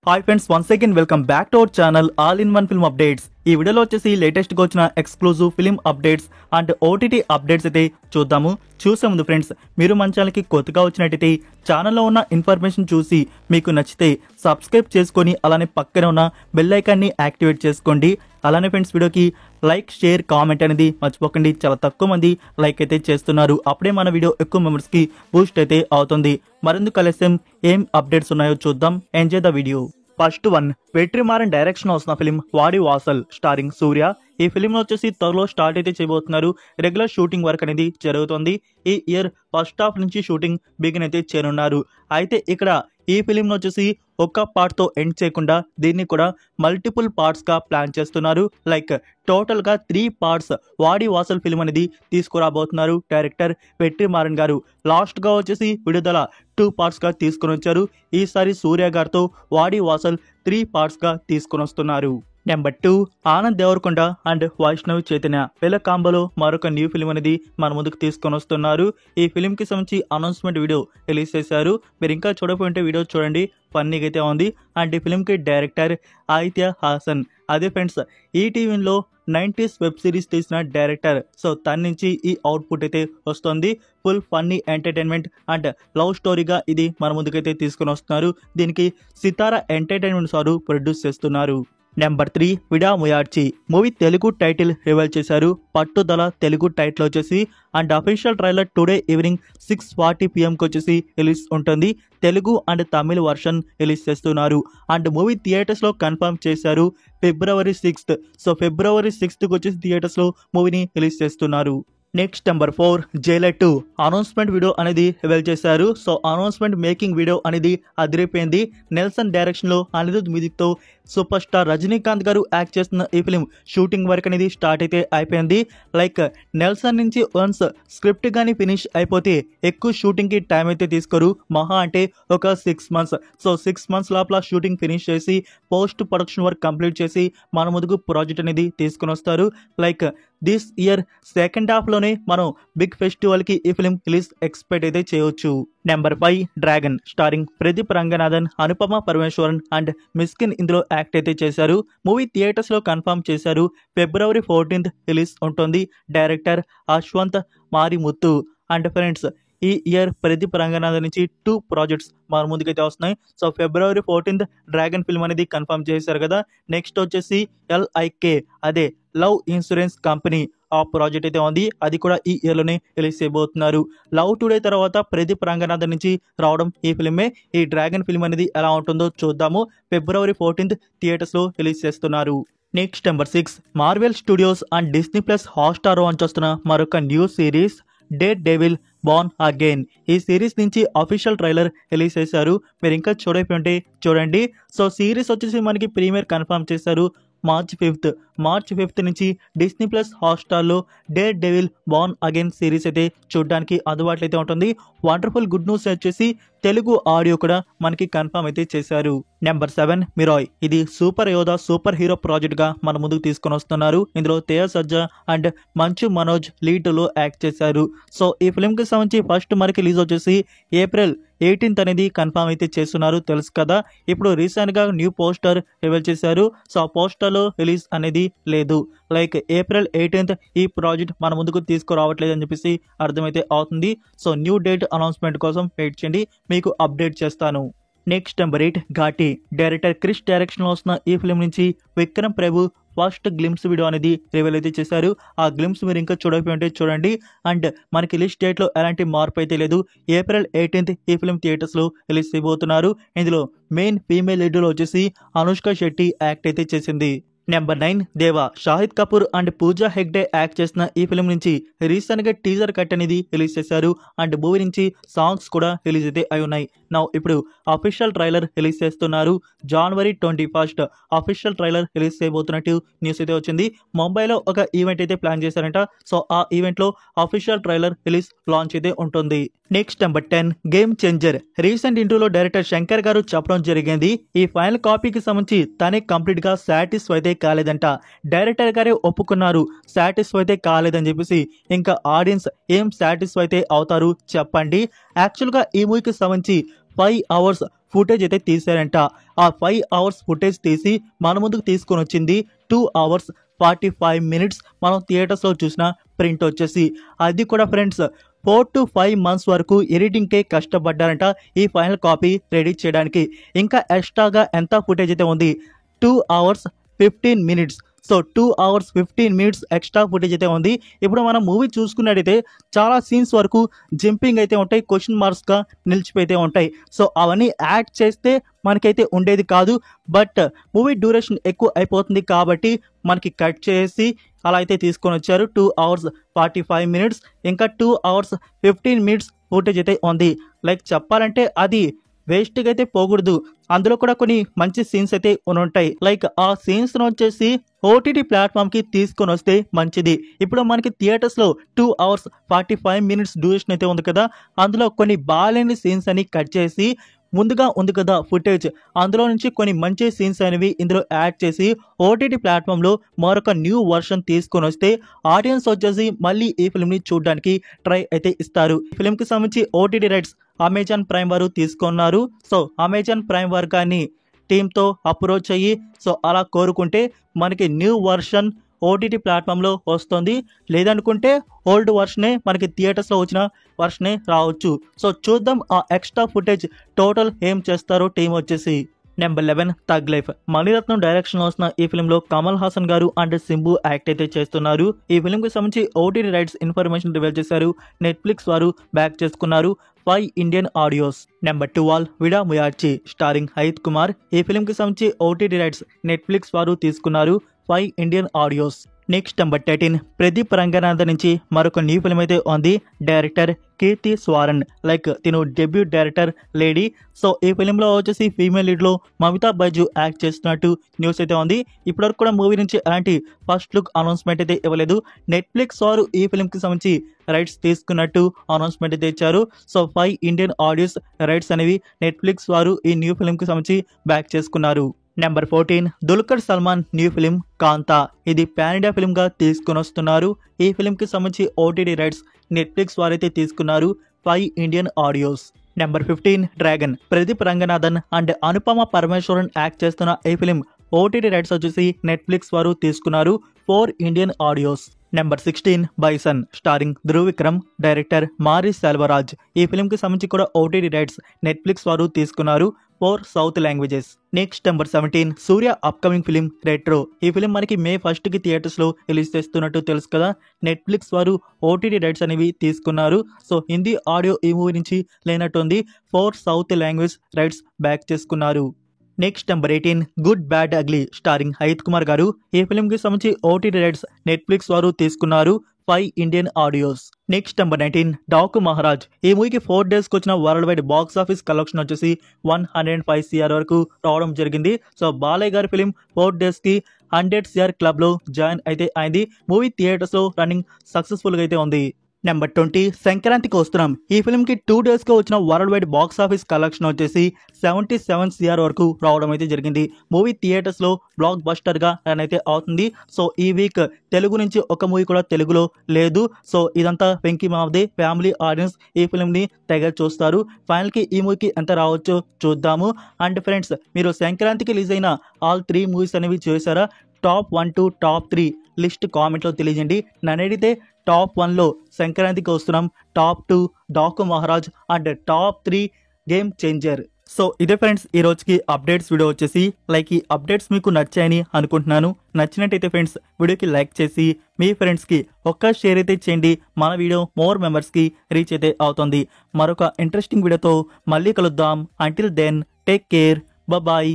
Hi friends, once again welcome back to our channel all in one film updates. ఈ వీడియోలో వచ్చేసి latest గా వచ్చిన exclusive film updates and OTT updates అయితే చూద్దాము. చూసే ముందు ఫ్రెండ్స్, మీరు మన ఛానల్కి కొత్తగా వచ్చినట్టయితే ఛానల్లో ఉన్న ఇన్ఫర్మేషన్ చూసి మీకు నచ్చితే సబ్స్క్రైబ్ చేసుకొని అలానే పక్కన ఉన్న బెల్ ఐకాన్ని యాక్టివేట్ చేసుకోండి. అలానే ఫ్రెండ్స్, వీడియోకి లైక్, షేర్, కామెంట్ అనేది మర్చిపోకండి. చాలా తక్కువ మంది లైక్ అయితే చేస్తున్నారు. అప్పుడే మన వీడియో ఎక్కువ మెంబర్స్కి బూస్ట్ అయితే అవుతుంది. మరెందుకు కలిసాం, ఏం అప్డేట్స్ ఉన్నాయో చూద్దాం. Enjoy the video. First one, Vetrimaaran direction వస్తున్న ఫిలిం వాడి వాసల్ స్టారింగ్ సూర్య. ఈ ఫిలిం వచ్చేసి త్వరలో స్టార్ట్ అయితే చేయబోతున్నారు. రెగ్యులర్ షూటింగ్ వర్క్ అనేది జరుగుతుంది. ఈ ఇయర్ ఫస్ట్ హాఫ్ నుంచి షూటింగ్ బిగిన్ అయితే చేయనున్నారు. అయితే ఇక్కడ ఈ ఫిలిం వచ్చేసి ఒక్క పార్ట్ తో ఎండ్ చేయకుండా దీన్ని కూడా మల్టిపుల్ పార్ట్స్ గా ప్లాన్ చేస్తున్నారు. లైక్ టోటల్ గా 3 పార్ట్స్ వాడి వాసల్ ఫిలిం అనేది తీసుకురాబోతున్నారు డైరెక్టర్ వెట్రిమారన్ గారు. లాస్ట్ గా వచ్చేసి విడుదల 2 పార్ట్స్ గా తీసుకుని వచ్చారు. ఈసారి సూర్య గారితో వాడి వాసల్ 3 పార్ట్స్ గా తీసుకుని వస్తున్నారు. నెంబర్ 2, ఆనంద్ దేవరకొండ అండ్ వైష్ణవ్ చైతన్య వీళ్ళ కాంబోలో మరొక న్యూ ఫిలిం అనేది మన ముందుకు తీసుకొని వస్తున్నారు. ఈ ఫిలిం కి సంబంధించి అనౌన్స్మెంట్ వీడియో రిలీజ్ చేశారు. మీరు ఇంకా చూడకపోతే వీడియో చూడండి, ఫన్నీగా అయితే ఉంది. అండ్ ఈ ఫిలిం కి డైరెక్టర్ ఆదిత్య హాసన్. అదే ఫ్రెండ్స్, ఈ టీవీలో 90s వెబ్ సిరీస్ తీసిన డైరెక్టర్. సో తన నుంచి ఈ అవుట్పుట్ అయితే వస్తుంది. Full funny entertainment and love స్టోరీగా ఇది మన ముందుకైతే తీసుకుని వస్తున్నారు. దీనికి సితారా ఎంటర్టైన్మెంట్ వారు ప్రొడ్యూస్ చేస్తున్నారు. Number 3, Vidaa Muyarchi movie Telugu title reveal చేశారు. పట్టుదల తెలుగు టైటిల్ వచ్చేసి. And official trailer today evening 6:40 PM వచ్చేసి రిలీజ్ ఉంటుంది. Telugu and Tamil version release చేస్తున్నారు. అండ్ మూవీ థియేటర్స్ లో కన్ఫర్మ్ చేశారు February 6th. So February 6th వచ్చేసి థియేటర్స్ లో మూవీని రిలీజ్ చేస్తున్నారు. Next number 4, Jailer 2 announcement video అనేది రివీల్ చేశారు. సో అనౌన్స్మెంట్ మేకింగ్ వీడియో అనేది అదిరిపోయింది. నెల్సన్ డైరెక్షన్ లో అనిరుద్ మ్యూజిక్ తో సూపర్ స్టార్ రజనీకాంత్ గారు యాక్ట్ చేస్తున్న ఈ ఫిలిం షూటింగ్ వర్క్ అనేది స్టార్ట్ అయితే అయిపోయింది. లైక్ నెల్సన్ నుంచి వన్స్ స్క్రిప్ట్ కానీ ఫినిష్ అయిపోతే ఎక్కువ షూటింగ్ కి టైం అయితే తీసుకోరు. మహా అంటే ఒక 6 months. సో 6 months లోపల షూటింగ్ ఫినిష్ చేసి పోస్ట్ ప్రొడక్షన్ వర్క్ కంప్లీట్ చేసి మన ముందుకు ప్రాజెక్ట్ అనేది తీసుకుని వస్తారు. Like this year second half లోనే మనం బిగ్ ఫెస్టివల్ కి ఈ ఫిలిం రిలీజ్ ఎక్స్పెక్ట్ అయితే చేయొచ్చు. Number 5, Dragon starring Pradeep Ranganathan, Anupama Parameswaran and Mysskin ఇందులో యాక్ట్ అయితే చేశారు. మూవీ థియేటర్స్ లో కన్ఫర్మ్ చేశారు. February 14th రిలీజ్ ఉంటుంది. Director Ashwath Marimuthu. And friends, ఈ ఇయర్ ప్రదీప్ రంగనాథన్ నుంచి 2 ప్రాజెక్ట్స్ మన ముందుకైతే వస్తున్నాయి. So February 14th Dragon film అనేది కన్ఫర్మ్ చేశారు కదా. నెక్స్ట్ వచ్చేసి LIK, అదే లవ్ ఇన్సూరెన్స్ కంపెనీ, ఆ ప్రాజెక్ట్ అయితే ఉంది. అది కూడా ఈ ఇయర్ లోనే రిలీజ్ చేయబోతున్నారు. లవ్ టుడే తర్వాత ప్రదీప్ రంగనాథన్ నుంచి రావడం ఈ ఫిల్మే. ఈ డ్రాగన్ ఫిల్మ్ అనేది ఎలా ఉంటుందో చూద్దాము. February 14th థియేటర్స్ లో రిలీజ్ చేస్తున్నారు. Next number 6, Marvel studios and Disney plus Hotstar నుంచి వస్తున్న మరొక new series dare devil born again. ఈ సిరీస్ నుంచి అఫీషియల్ ట్రైలర్ రిలీజ్ చేశారు. మీరు ఇంకా చూడకపోతే చూడండి. సో సిరీస్ వచ్చేసి మనకి ప్రీమియర్ కన్ఫర్మ్ చేశారు March 5th నుంచి డిస్నీ ప్లస్ హాట్స్టార్లో daredevil born again series అయితే చూడడానికి అందుబాటులో అయితే ఉంటుంది. వండర్ఫుల్ గుడ్ న్యూస్ వచ్చేసి తెలుగు ఆడియో కూడా మనకి కన్ఫర్మ్ అయితే చేశారు. Number 7, Mirai. ఇది సూపర్ యోధా సూపర్ హీరో ప్రాజెక్ట్ గా మన ముందుకు తీసుకొని వస్తున్నారు. ఇందులో తేజ సజ్జా అండ్ మంచు మనోజ్ లీడ్ లో యాక్ట్ చేశారు. సో ఈ ఫిల్మ్ కి సంబంధించి ఫస్ట్ మనకి రిలీజ్ వచ్చేసి April 18th అనేది కన్ఫర్మ్ అయితే చేస్తున్నారు, తెలుసు కదా. ఇప్పుడు రీసెంట్ గా న్యూ పోస్టర్ రివీల్ చేశారు. సో ఆ పోస్టర్ లో రిలీజ్ అనేది లేదు. లైక్ April 18th ఈ ప్రాజెక్ట్ మన ముందుకు తీసుకురావట్లేదు అని చెప్పేసి అర్థమైతే అవుతుంది. సో న్యూ డేట్ అనౌన్స్మెంట్ కోసం వెయిట్ చేయండి, మీకు అప్డేట్ చేస్తాను. Next number 8, Ghaati director Krish direction లో వస్తున్న ఈ ఫిలిం నుంచి Vikram Prabhu first glimpse video అనేది రివీల్ అయితే చేశారు. ఆ గ్లిమ్స్ మీరు ఇంకా చూడకపోతే చూడండి. అండ్ మనకి రిలీజ్ డేట్ లో ఎలాంటి మార్పు అయితే లేదు. April 18th ఈ ఫిలిం థియేటర్స్ లో రిలీజ్ చేయబోతున్నారు. ఇందులో మెయిన్ ఫీమేల్ లీడ్ లో వచ్చేసి అనుష్క శెట్టి యాక్ట్ అయితే చేసింది. Number 9, Deva. Shahid Kapoor and Pooja Hegde act చేసిన ఈ ఫిలిం నుంచి రీసెంట్ గా టీజర్ కట్ అనేది రిలీజ్ చేశారు. అండ్ మూవీ నుంచి సాంగ్స్ కూడా రిలీజ్ అయితే అయి ఉన్నాయి. ఇప్పుడు అఫీషియల్ ట్రైలర్ రిలీజ్ చేస్తున్నారు. January 21st official trailer release చేయబోతున్నట్టు న్యూస్ అయితే వచ్చింది. ముంబైలో ఒక ఈవెంట్ అయితే ప్లాన్ చేశారంట. సో ఆ ఈవెంట్ లో అఫీషియల్ ట్రైలర్ రిలీజ్ లాంచ్ అయితే ఉంటుంది. Next number 10, game changer. Recent ఇంటర్వ్యూలో డైరెక్టర్ శంకర్ గారు చెప్పడం జరిగింది, ఈ ఫైనల్ కాపీకి సంబంధించి తనే కంప్లీట్ గా సాటిస్ఫై అయితే కాలేదంట. డైరెక్టర్ గారే ఒప్పుకున్నారు సాటిస్ఫై అయితే కాలేదని చెప్పేసి. ఇంకా ఆడియన్స్ ఏం సాటిస్ఫై అయితే అవుతారు చెప్పండి. యాక్చువల్ గా ఈ మూవీకి సంబంధించి 5 అవర్స్ ఫుటేజ్ అయితే తీశారంట. ఆ 5 అవర్స్ ఫుటేజ్ తీసి మన ముందుకు తీసుకొని వచ్చింది 2 అవర్స్ 45 మినిట్స్ మనం థియేటర్స్లో చూసిన ప్రింట్ వచ్చేసి. అది కూడా ఫ్రెండ్స్ 4 to 5 months వరకు ఎడిటింగ్కే కష్టపడ్డారంట ఈ ఫైనల్ కాపీ రెడీ చేయడానికి. ఇంకా ఎక్స్ట్రాగా ఎంత ఫుటేజ్ అయితే ఉంది, 2 hours 15 minutes. So 2 hours 15 minutes extra footage అయితే ఉంది. ఇప్పుడు మనం మూవీ చూసుకున్నట్టయితే చాలా సీన్స్ వరకు జంపింగ్ అయితే ఉంటాయి, క్వశ్చన్ మార్క్స్గా నిలిచిపోయితే ఉంటాయి. సో అవన్నీ యాడ్ చేస్తే మనకైతే ఉండేది కాదు. బట్ మూవీ డ్యూరేషన్ ఎక్కువ అయిపోతుంది కాబట్టి మనకి కట్ చేసి అలా అయితే తీసుకొని వచ్చారు. 2 hours 45 minutes ఇంకా 2 hours 15 minutes ఫుటేజ్ అయితే ఉంది. లైక్ చెప్పాలంటే అది వేస్ట్గా అయితే పోకూడదు. అందులో కూడా కొన్ని మంచి సీన్స్ అయితే ఉంటాయి. లైక్ ఆ సీన్స్ వచ్చేసి ఓటీటీ ప్లాట్ఫామ్కి తీసుకొని వస్తే మంచిది. ఇప్పుడు మనకి థియేటర్స్లో 2 hours 45 minutes డ్యూరేషన్ అయితే ఉంది కదా, అందులో కొన్ని బాగాలేని సీన్స్ అని కట్ చేసి ముందుగా ఉంది కదా ఫుటేజ్, అందులో నుంచి కొన్ని మంచి సీన్స్ అనేవి ఇందులో యాడ్ చేసి ఓటీటీ ప్లాట్ఫామ్లో మరొక న్యూ వర్షన్ తీసుకొని వస్తే ఆడియన్స్ వచ్చేసి మళ్ళీ ఈ ఫిల్మ్ని చూడడానికి ట్రై అయితే ఇస్తారు. ఈ ఫిల్మ్కి సంబంధించి ఓటీటీ రైట్స్ అమెజాన్ ప్రైమ్ వారు తీసుకున్నారు. సో అమెజాన్ ప్రైమ్ వారు కానీ టీంతో అప్రోచ్ అయ్యి సో అలా కోరుకుంటే మనకి న్యూ వర్షన్ ఓటీటీ ప్లాట్ఫామ్లో వస్తుంది. లేదనుకుంటే ఓల్డ్ వర్షనే మనకి థియేటర్స్లో వచ్చిన వర్షనే రావచ్చు. సో చూద్దాం ఆ ఎక్స్ట్రా ఫుటేజ్ టోటల్ ఏం చేస్తారో టీం వచ్చేసి. Number 11 tug life. మణిరత్నం డైరెక్షన్లో వస్తున్న ఈ ఫిల్మ్లో కమల్ హాసన్ గారు అండ్ సింబు యాక్ట్ అయితే చేస్తున్నారు. ఈ ఫిల్మ్కి సంబంధించి ఓటీటీ రైట్స్ ఇన్ఫర్మేషన్ రివీల్ చేశారు. నెట్ఫ్లిక్స్ వారు బ్యాక్ చేసుకున్నారు 5 Indian audios. Number 12 Vidaa Muyarchi starring Ajith Kumar. ఈ ఫిల్మ్కి సంబంధించి ఓటీటీ రైట్స్ నెట్ఫ్లిక్స్ వారు తీసుకున్నారు 5 Indian audios. Next number 13 Pradeep Ranganathan నుంచి మరొక న్యూ ఫిల్మ్ అయితే ఉంది. డైరెక్టర్ కీర్తి స్వారన్. లైక్ తిను డెబ్యూ డైరెక్టర్ లేడీ. సో ఈ ఫిలింలో వచ్చేసి ఫీమేల్ లీడ్లో మమితా బైజు యాక్ట్ చేస్తున్నట్టు న్యూస్ అయితే ఉంది. ఇప్పటివరకు కూడా మూవీ నుంచి అలాంటి ఫస్ట్ లుక్ అనౌన్స్మెంట్ అయితే ఇవ్వలేదు. నెట్ఫ్లిక్స్ వారు ఈ ఫిలింకి సంబంధించి రైట్స్ తీసుకున్నట్టు అనౌన్స్మెంట్ అయితే ఇచ్చారు. సో 5 Indian audios రైట్స్ అనేవి నెట్ఫ్లిక్స్ వారు ఈ న్యూ ఫిలింకి సంబంధించి బ్యాక్ చేసుకున్నారు. Number 14 Dulquer Salmaan new film Kaantha. ఇది పాన్ ఇండియా ఫిలిం గా తీసుకుని వస్తున్నారు. ఈ ఫిలిం కి సంబంధించి ఓటీటీ రైట్స్ నెట్ఫ్లిక్స్ వారైతే తీసుకున్నారు 5 Indian audios. Number 15 Dragon. Pradeep Ranganathan and Anupama Parameswaran act చేస్తున్న ఈ ఫిలిం ఓటీటీ రైట్స్ వచ్చేసి నెట్ఫ్లిక్స్ వారు తీసుకున్నారు 4 Indian audios. Number 16 Bison starring Dhruv Vikram. Director Mari Selvaraj. ఈ ఫిలింకి సంబంధించి కూడా ఓటీటీ రైట్స్ నెట్ఫ్లిక్స్ వారు తీసుకున్నారు 4 South languages. నెక్స్ట్ నెంబర్ 17 సూర్య అప్కమింగ్ ఫిలిం రెట్రో. ఈ ఫిలిం మనకి May 1st థియేటర్స్లో రిలీజ్ చేస్తున్నట్టు తెలుసు కదా. నెట్ఫ్లిక్స్ వారు ఓటీటీ రైట్స్ అనేవి తీసుకున్నారు. సో హిందీ ఆడియో ఈ మూవీ నుంచి లేనట్టుంది. 4 South language రైట్స్ బ్యాక్ చేసుకున్నారు. Next number 18 good bad ugly starring Ajith Kumar గారు. ఈ ఫిలింకి సంబంధించి ఓటీటీ రైట్స్ నెట్ఫ్లిక్స్ వారు తీసుకున్నారు 5 Indian audios. Next number 19 Daaku Maharaj. ఈ మూవీకి 4 daysకి వచ్చిన world wide box office collection వచ్చేసి 105 CR వరకు రావడం జరిగింది. సో బాలయ్య గారి ఫిలిం 4 daysకి 100 CR క్లబ్లో జాయిన్ అయితే అయింది. మూవీ థియేటర్స్లో రన్నింగ్ సక్సెస్ఫుల్గా అయితే ఉంది. నెంబర్ 20 సంక్రాంతికి వస్తున్నాం. ఈ ఫిల్మ్కి 2 daysకి వచ్చిన world wide box office collection వచ్చేసి 77 CR వరకు రావడం అయితే జరిగింది. మూవీ థియేటర్స్లో బ్లాక్ బస్టర్గా రన్ అయితే అవుతుంది. సో ఈ వీక్ తెలుగు నుంచి ఒక మూవీ కూడా తెలుగులో లేదు. సో ఇదంతా వెంకీ మావదే ఫ్యామిలీ ఆడియన్స్ ఈ ఫిల్మ్ని తెగ చూస్తారు. ఫైనల్కి ఈ మూవీకి ఎంత రావచ్చో చూద్దాము. అండ్ ఫ్రెండ్స్, మీరు సంక్రాంతికి రిలీజ్ అయిన ఆల్ 3 మూవీస్ అనేవి చూసారా? టాప్ 1 to టాప్ 3 లిస్ట్ కామెంట్లో తెలియజేయండి. నన్ను అడిగితే టాప్ 1లో సంక్రాంతికి వస్తున్నాం, top 2 Daaku Maharaj and top 3 game changer. So ఇదే ఫ్రెండ్స్ ఈ రోజుకి అప్డేట్స్ వీడియో వచ్చేసి. లైక్ ఈ అప్డేట్స్ మీకు నచ్చాయని అనుకుంటున్నాను. నచ్చినట్టయితే ఫ్రెండ్స్ వీడియోకి లైక్ చేసి మీ ఫ్రెండ్స్కి ఒక్క షేర్ అయితే చేయండి. మన వీడియో మోర్ మెంబర్స్కి రీచ్ అయితే అవుతుంది. మరొక ఇంట్రెస్టింగ్ వీడియోతో మళ్ళీ కలుద్దాం. Until then take care, bye.